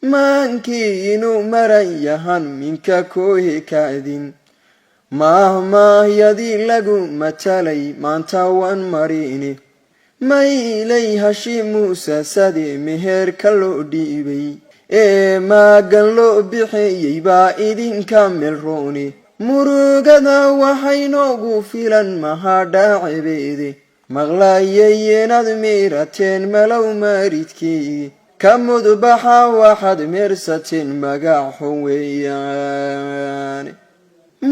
maankiinu marayahan minka koohi kaadin maahmaahyadii lagu matalay maanta waan marini maylay hashi muuse sadi meherka loo dhiibay ee maagan loo bixiyey baa idinka melrooni murugada waxay noogu filan mahadhaacebeede maqlaayay inaad miirateen malow maaridkii ka mudbaxa waxaad meersateen magaxun weeyaan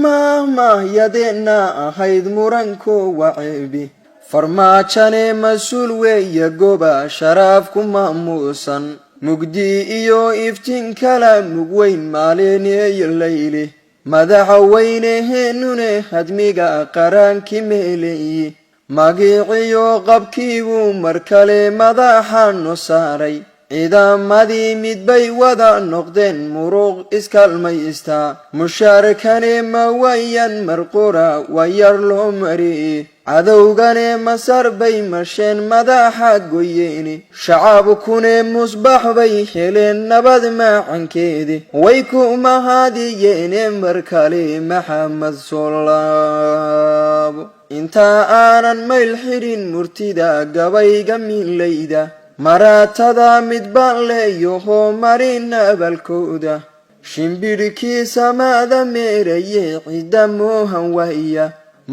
maahmaahyadeenna ahayd muranko waceebi farmaajane mas-uul weeye goba sharaaf ku maamuusan mugdi iyo iftiin kala mug weyn maalineeyo layli madaxweyneheenune hadmiga qaraanki meeleeye magiciyo qabkiibuu mar kale madaxa no saaray ciidamadii midbay wada noqdeen muruq iskalmaysta mushaarkane ma wayan marqura wayar loo mariyey cadowgane masar bay masheen madaxa goyeeni shacabkune musbax bay heleen nabad macankeedi way ku mahadiyeene mar kale maxamed solaabo intaa aanan mayl xirin murtida gabayga miilayda maraatada mid baan leeyaho marina balkooda shimbirkii samaada meeraye cidda moohan waya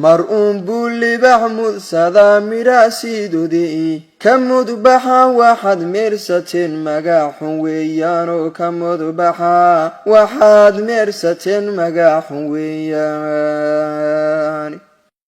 mar buu libax mudsada midhaasiidodii ka mudbaxa waxaad meersateen magaxun weeyaanoo ka mudbaxa waxaad meersateen magaxun weeyaan